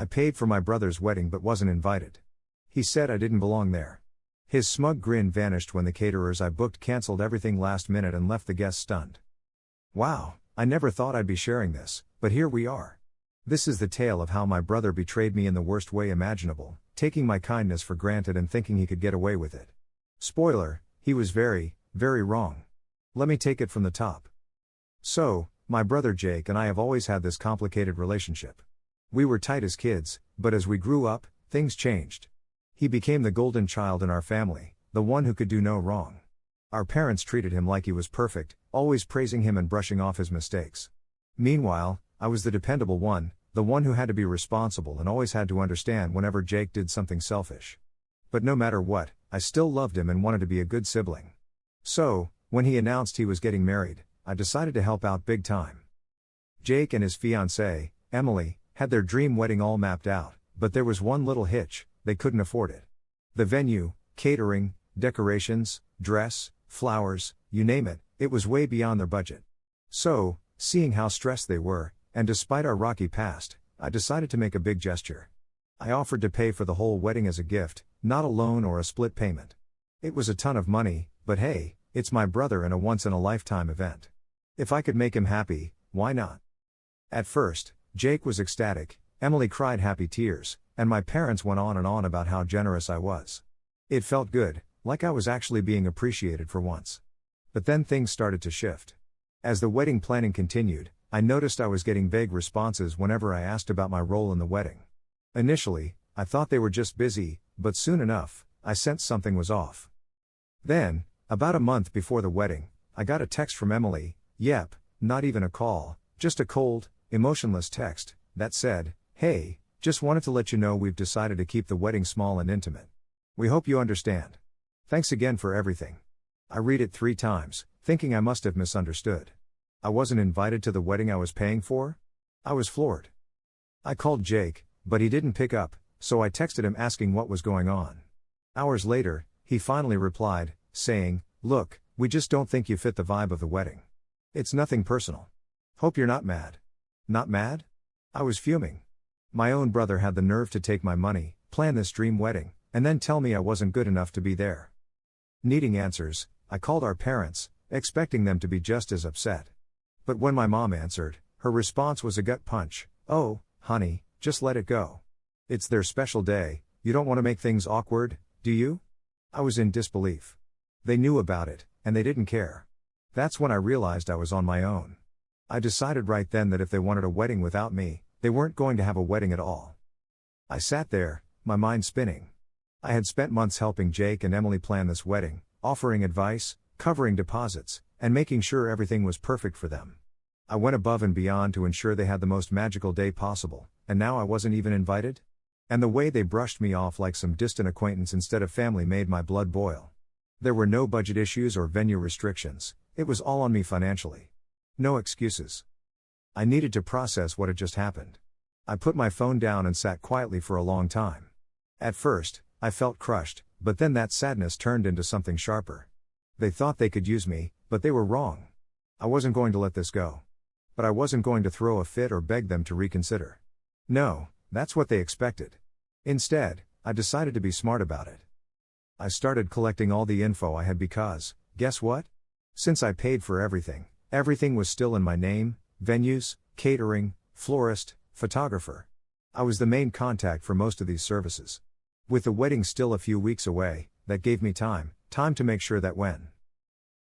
I paid for my brother's wedding but wasn't invited. He said I didn't belong there. His smug grin vanished when the caterers I booked cancelled everything last minute and left the guests stunned. Wow, I never thought I'd be sharing this, but here we are. This is the tale of how my brother betrayed me in the worst way imaginable, taking my kindness for granted and thinking he could get away with it. Spoiler, he was very, very wrong. Let me take it from the top. So, my brother Jake and I have always had this complicated relationship. We were tight as kids, but as we grew up, things changed. He became the golden child in our family, the one who could do no wrong. Our parents treated him like he was perfect, always praising him and brushing off his mistakes. Meanwhile, I was the dependable one, the one who had to be responsible and always had to understand whenever Jake did something selfish. But no matter what, I still loved him and wanted to be a good sibling. So, when he announced he was getting married, I decided to help out big time. Jake and his fiancée, Emily, had their dream wedding all mapped out, but there was one little hitch: they couldn't afford it. The venue, catering, decorations, dress, flowers, you name it, it was way beyond their budget. So, seeing how stressed they were, and despite our rocky past, I decided to make a big gesture. I offered to pay for the whole wedding as a gift, not a loan or a split payment. It was a ton of money, but hey, it's my brother and a once-in-a-lifetime event. If I could make him happy, why not? At first, Jake was ecstatic, Emily cried happy tears, and my parents went on and on about how generous I was. It felt good, like I was actually being appreciated for once. But then things started to shift. As the wedding planning continued, I noticed I was getting vague responses whenever I asked about my role in the wedding. Initially, I thought they were just busy, but soon enough, I sensed something was off. Then, about a month before the wedding, I got a text from Emily, yep, not even a call, just a cold, emotionless text, that said, "Hey, just wanted to let you know we've decided to keep the wedding small and intimate. We hope you understand. Thanks again for everything." I read it 3 times, thinking I must have misunderstood. I wasn't invited to the wedding I was paying for? I was floored. I called Jake, but he didn't pick up, so I texted him asking what was going on. Hours later, he finally replied, saying, "Look, we just don't think you fit the vibe of the wedding. It's nothing personal. Hope you're not mad." Not mad? I was fuming. My own brother had the nerve to take my money, plan this dream wedding, and then tell me I wasn't good enough to be there. Needing answers, I called our parents, expecting them to be just as upset. But when my mom answered, her response was a gut punch. "Oh, honey, just let it go. It's their special day, you don't want to make things awkward, do you?" I was in disbelief. They knew about it, and they didn't care. That's when I realized I was on my own. I decided right then that if they wanted a wedding without me, they weren't going to have a wedding at all. I sat there, my mind spinning. I had spent months helping Jake and Emily plan this wedding, offering advice, covering deposits, and making sure everything was perfect for them. I went above and beyond to ensure they had the most magical day possible, and now I wasn't even invited? And the way they brushed me off like some distant acquaintance instead of family made my blood boil. There were no budget issues or venue restrictions, it was all on me financially. No excuses. I needed to process what had just happened. I put my phone down and sat quietly for a long time. At first, I felt crushed, but then that sadness turned into something sharper. They thought they could use me, but they were wrong. I wasn't going to let this go. But I wasn't going to throw a fit or beg them to reconsider. No, that's what they expected. Instead, I decided to be smart about it. I started collecting all the info I had because, guess what? Since I paid for everything, everything was still in my name: venues, catering, florist, photographer. I was the main contact for most of these services. With the wedding still a few weeks away, that gave me time to make sure that when.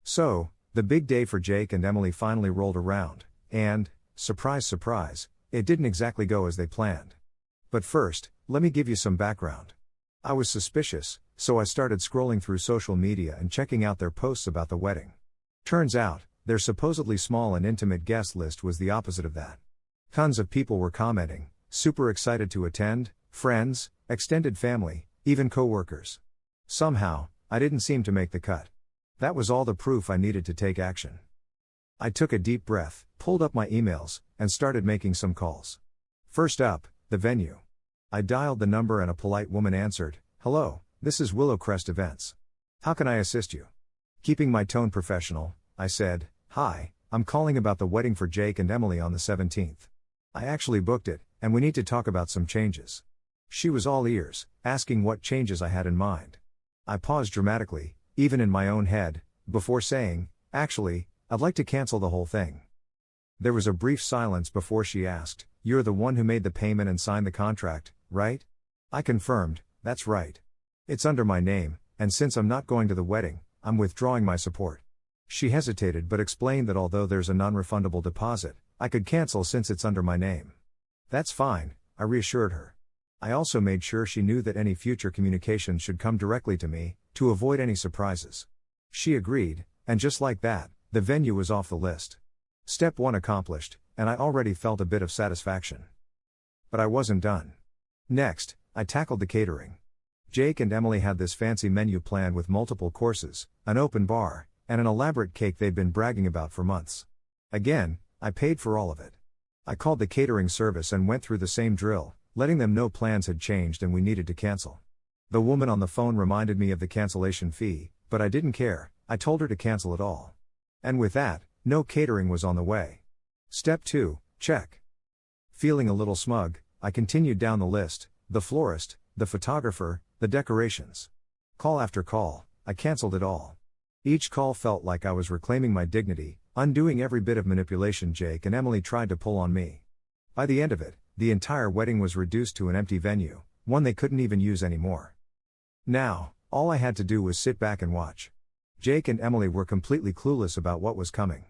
So, the big day for Jake and Emily finally rolled around, and, surprise surprise, it didn't exactly go as they planned. But first, let me give you some background. I was suspicious, so I started scrolling through social media and checking out their posts about the wedding. Turns out, their supposedly small and intimate guest list was the opposite of that. Tons of people were commenting, super excited to attend, friends, extended family, even co-workers. Somehow, I didn't seem to make the cut. That was all the proof I needed to take action. I took a deep breath, pulled up my emails, and started making some calls. First up, the venue. I dialed the number and a polite woman answered, "Hello, this is Willowcrest Events. How can I assist you?" Keeping my tone professional, I said, "Hi, I'm calling about the wedding for Jake and Emily on the 17th. I actually booked it, and we need to talk about some changes." She was all ears, asking what changes I had in mind. I paused dramatically, even in my own head, before saying, "Actually, I'd like to cancel the whole thing." There was a brief silence before she asked, "You're the one who made the payment and signed the contract, right?" I confirmed, "That's right. It's under my name, and since I'm not going to the wedding, I'm withdrawing my support." She hesitated but explained that although there's a non-refundable deposit, I could cancel since it's under my name. "That's fine," I reassured her. I also made sure she knew that any future communications should come directly to me, to avoid any surprises. She agreed, and just like that, the venue was off the list. Step 1 accomplished, and I already felt a bit of satisfaction. But I wasn't done. Next, I tackled the catering. Jake and Emily had this fancy menu planned with multiple courses, an open bar, and an elaborate cake they'd been bragging about for months. Again, I paid for all of it. I called the catering service and went through the same drill, letting them know plans had changed and we needed to cancel. The woman on the phone reminded me of the cancellation fee, but I didn't care. I told her to cancel it all. And with that, no catering was on the way. Step 2, check. Feeling a little smug, I continued down the list: the florist, the photographer, the decorations. Call after call, I cancelled it all. Each call felt like I was reclaiming my dignity, undoing every bit of manipulation Jake and Emily tried to pull on me. By the end of it, the entire wedding was reduced to an empty venue, one they couldn't even use anymore. Now, all I had to do was sit back and watch. Jake and Emily were completely clueless about what was coming.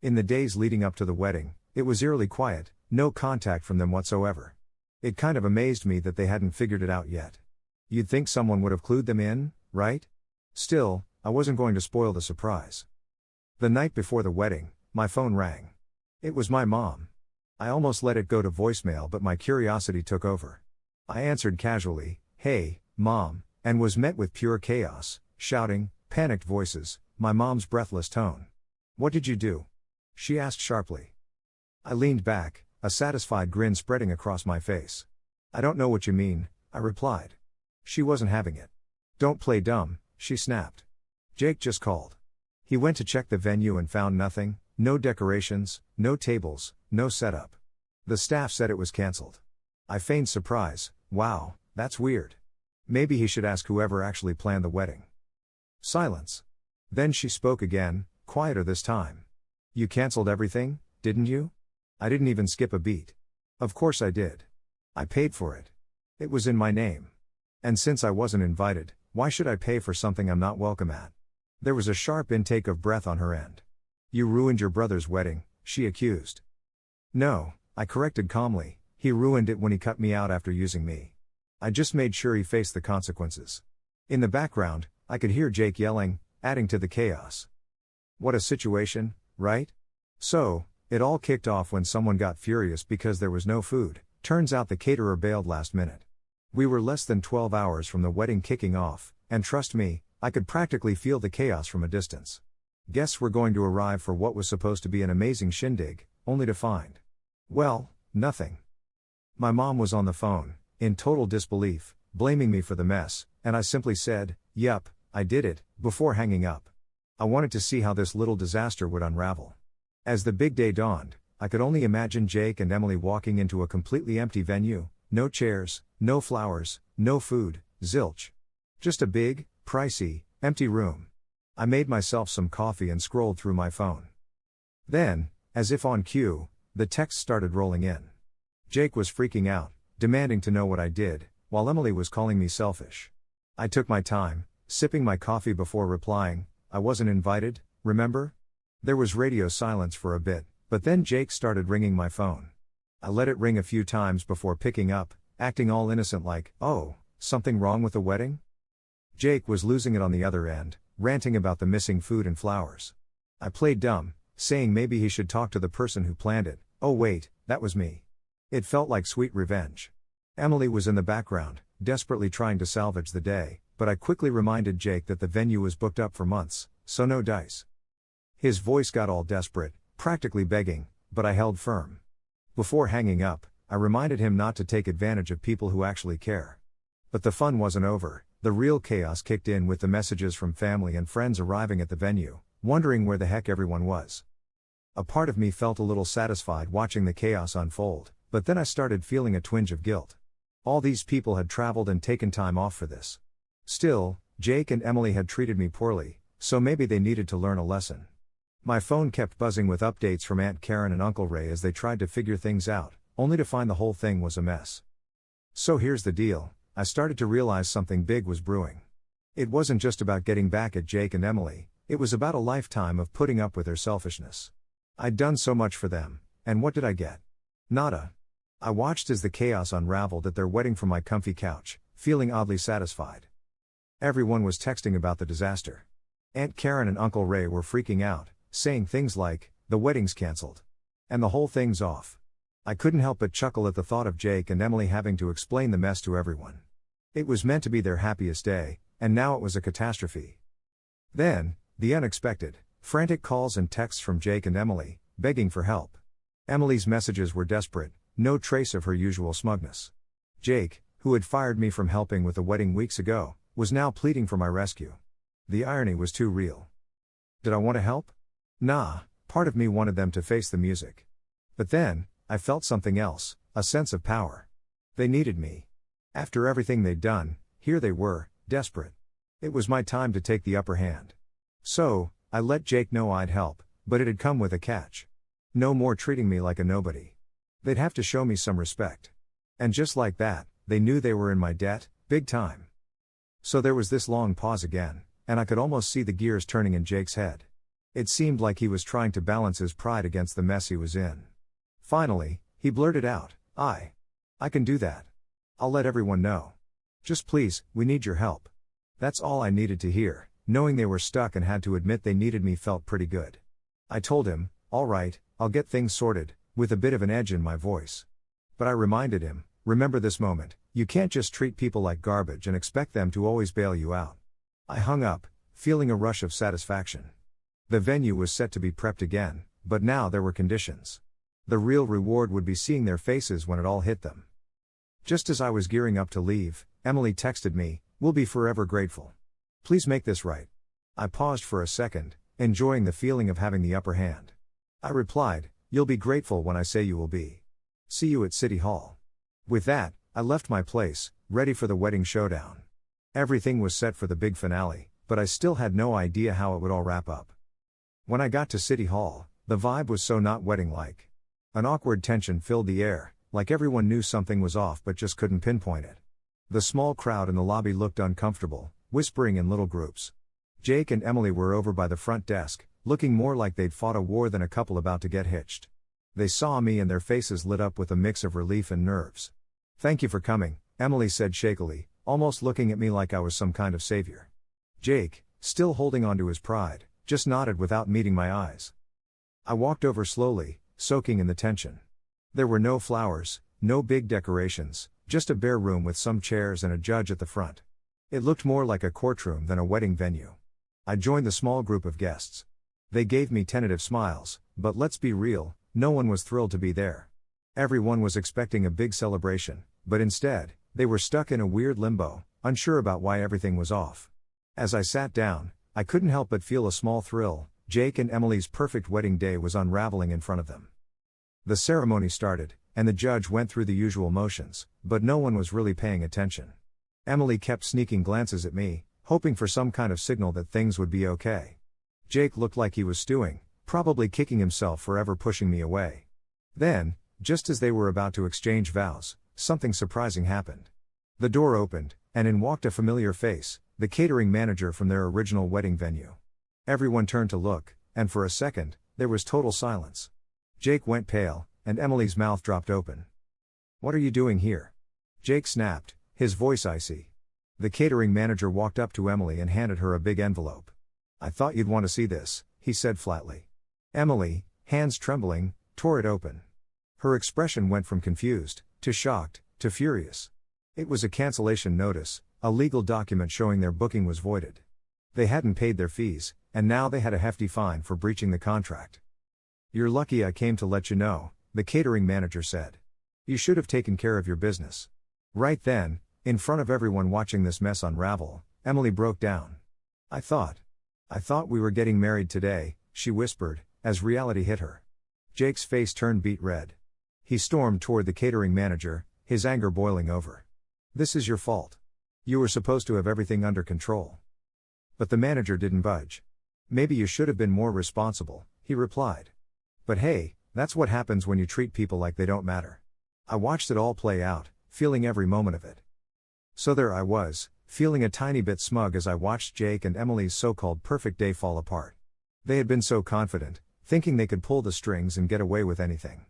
In the days leading up to the wedding, it was eerily quiet, no contact from them whatsoever. It kind of amazed me that they hadn't figured it out yet. You'd think someone would have clued them in, right? Still, I wasn't going to spoil the surprise. The night before the wedding, my phone rang. It was my mom. I almost let it go to voicemail, but my curiosity took over. I answered casually, "Hey, Mom," and was met with pure chaos, shouting, panicked voices, my mom's breathless tone. "What did you do?" she asked sharply. I leaned back, a satisfied grin spreading across my face. "I don't know what you mean," I replied. She wasn't having it. "Don't play dumb," she snapped. "Jake just called. He went to check the venue and found nothing, no decorations, no tables, no setup. The staff said it was cancelled." I feigned surprise. "Wow, that's weird. Maybe he should ask whoever actually planned the wedding." Silence. Then she spoke again, quieter this time. "You cancelled everything, didn't you?" I didn't even skip a beat. "Of course I did. I paid for it. It was in my name. And since I wasn't invited, why should I pay for something I'm not welcome at?" There was a sharp intake of breath on her end. "You ruined your brother's wedding," she accused. "No," I corrected calmly, "he ruined it when he cut me out after using me. I just made sure he faced the consequences." In the background, I could hear Jake yelling, adding to the chaos. What a situation, right? So, it all kicked off when someone got furious because there was no food. Turns out the caterer bailed last minute. We were less than 12 hours from the wedding kicking off, and trust me, I could practically feel the chaos from a distance. Guests were going to arrive for what was supposed to be an amazing shindig, only to find, well, nothing. My mom was on the phone, in total disbelief, blaming me for the mess, and I simply said, "Yup, I did it," before hanging up. I wanted to see how this little disaster would unravel. As the big day dawned, I could only imagine Jake and Emily walking into a completely empty venue, no chairs, no flowers, no food, zilch. Just a big, pricey, empty room. I made myself some coffee and scrolled through my phone. Then, as if on cue, the texts started rolling in. Jake was freaking out, demanding to know what I did, while Emily was calling me selfish. I took my time, sipping my coffee before replying, "I wasn't invited, remember?" There was radio silence for a bit, but then Jake started ringing my phone. I let it ring a few times before picking up, acting all innocent like, "Oh, something wrong with the wedding?" Jake was losing it on the other end, ranting about the missing food and flowers. I played dumb, saying maybe he should talk to the person who planned it. Oh wait, that was me. It felt like sweet revenge. Emily was in the background, desperately trying to salvage the day, but I quickly reminded Jake that the venue was booked up for months, so no dice. His voice got all desperate, practically begging, but I held firm. Before hanging up, I reminded him not to take advantage of people who actually care. But the fun wasn't over. The real chaos kicked in with the messages from family and friends arriving at the venue, wondering where the heck everyone was. A part of me felt a little satisfied watching the chaos unfold, but then I started feeling a twinge of guilt. All these people had traveled and taken time off for this. Still, Jake and Emily had treated me poorly, so maybe they needed to learn a lesson. My phone kept buzzing with updates from Aunt Karen and Uncle Ray as they tried to figure things out, only to find the whole thing was a mess. So here's the deal, I started to realize something big was brewing. It wasn't just about getting back at Jake and Emily, it was about a lifetime of putting up with their selfishness. I'd done so much for them, and what did I get? Nada. I watched as the chaos unraveled at their wedding from my comfy couch, feeling oddly satisfied. Everyone was texting about the disaster. Aunt Karen and Uncle Ray were freaking out, saying things like, "The wedding's cancelled. And the whole thing's off." I couldn't help but chuckle at the thought of Jake and Emily having to explain the mess to everyone. It was meant to be their happiest day, and now it was a catastrophe. Then, the unexpected, frantic calls and texts from Jake and Emily, begging for help. Emily's messages were desperate, no trace of her usual smugness. Jake, who had fired me from helping with the wedding weeks ago, was now pleading for my rescue. The irony was too real. Did I want to help? Nah, part of me wanted them to face the music. But then, I felt something else, a sense of power. They needed me. After everything they'd done, here they were, desperate. It was my time to take the upper hand. So, I let Jake know I'd help, but it had come with a catch. No more treating me like a nobody. They'd have to show me some respect. And just like that, they knew they were in my debt, big time. So there was this long pause again, and I could almost see the gears turning in Jake's head. It seemed like he was trying to balance his pride against the mess he was in. Finally, he blurted out, I can do that. I'll let everyone know. Just please, we need your help." That's all I needed to hear. Knowing they were stuck and had to admit they needed me felt pretty good. I told him, "All right, I'll get things sorted," with a bit of an edge in my voice. But I reminded him, "Remember this moment, you can't just treat people like garbage and expect them to always bail you out." I hung up, feeling a rush of satisfaction. The venue was set to be prepped again, but now there were conditions. The real reward would be seeing their faces when it all hit them. Just as I was gearing up to leave, Emily texted me, "We'll be forever grateful. Please make this right." I paused for a second, enjoying the feeling of having the upper hand. I replied, "You'll be grateful when I say you will be. See you at City Hall." With that, I left my place, ready for the wedding showdown. Everything was set for the big finale, but I still had no idea how it would all wrap up. When I got to City Hall, the vibe was so not wedding-like. An awkward tension filled the air, like everyone knew something was off but just couldn't pinpoint it. The small crowd in the lobby looked uncomfortable, whispering in little groups. Jake and Emily were over by the front desk, looking more like they'd fought a war than a couple about to get hitched. They saw me and their faces lit up with a mix of relief and nerves. "Thank you for coming," Emily said shakily, almost looking at me like I was some kind of savior. Jake, still holding on to his pride, just nodded without meeting my eyes. I walked over slowly, soaking in the tension. There were no flowers, no big decorations, just a bare room with some chairs and a judge at the front. It looked more like a courtroom than a wedding venue. I joined the small group of guests. They gave me tentative smiles, but let's be real, no one was thrilled to be there. Everyone was expecting a big celebration, but instead, they were stuck in a weird limbo, unsure about why everything was off. As I sat down, I couldn't help but feel a small thrill. Jake and Emily's perfect wedding day was unraveling in front of them. The ceremony started, and the judge went through the usual motions, but no one was really paying attention. Emily kept sneaking glances at me, hoping for some kind of signal that things would be okay. Jake looked like he was stewing, probably kicking himself for ever pushing me away. Then, just as they were about to exchange vows, something surprising happened. The door opened, and in walked a familiar face, the catering manager from their original wedding venue. Everyone turned to look, and for a second, there was total silence. Jake went pale, and Emily's mouth dropped open. "What are you doing here?" Jake snapped, his voice icy. The catering manager walked up to Emily and handed her a big envelope. "I thought you'd want to see this," he said flatly. Emily, hands trembling, tore it open. Her expression went from confused, to shocked, to furious. It was a cancellation notice, a legal document showing their booking was voided. They hadn't paid their fees, and now they had a hefty fine for breaching the contract. "You're lucky I came to let you know," the catering manager said. "You should have taken care of your business." Right then, in front of everyone watching this mess unravel, Emily broke down. I thought we were getting married today," she whispered, as reality hit her. Jake's face turned beet red. He stormed toward the catering manager, his anger boiling over. "This is your fault. You were supposed to have everything under control." But the manager didn't budge. "Maybe you should have been more responsible," he replied. "But hey, that's what happens when you treat people like they don't matter." I watched it all play out, feeling every moment of it. So there I was, feeling a tiny bit smug as I watched Jake and Emily's so-called perfect day fall apart. They had been so confident, thinking they could pull the strings and get away with anything.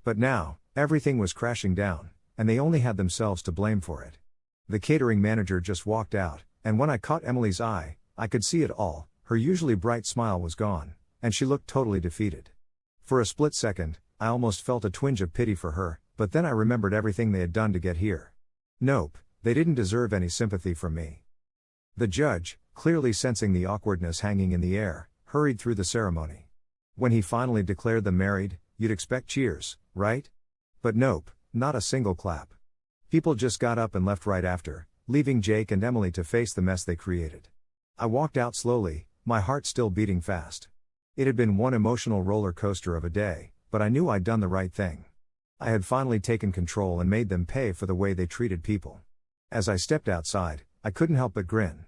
But now, everything was crashing down, and they only had themselves to blame for it. The catering manager just walked out, and when I caught Emily's eye, I could see it all. Her usually bright smile was gone, and she looked totally defeated. For a split second, I almost felt a twinge of pity for her, but then I remembered everything they had done to get here. Nope, they didn't deserve any sympathy from me. The judge, clearly sensing the awkwardness hanging in the air, hurried through the ceremony. When he finally declared them married, you'd expect cheers, right? But nope, not a single clap. People just got up and left right after, leaving Jake and Emily to face the mess they created. I walked out slowly, my heart still beating fast. It had been one emotional roller coaster of a day, but I knew I'd done the right thing. I had finally taken control and made them pay for the way they treated people. As I stepped outside, I couldn't help but grin.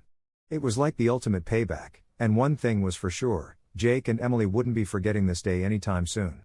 It was like the ultimate payback, and one thing was for sure, Jake and Emily wouldn't be forgetting this day anytime soon.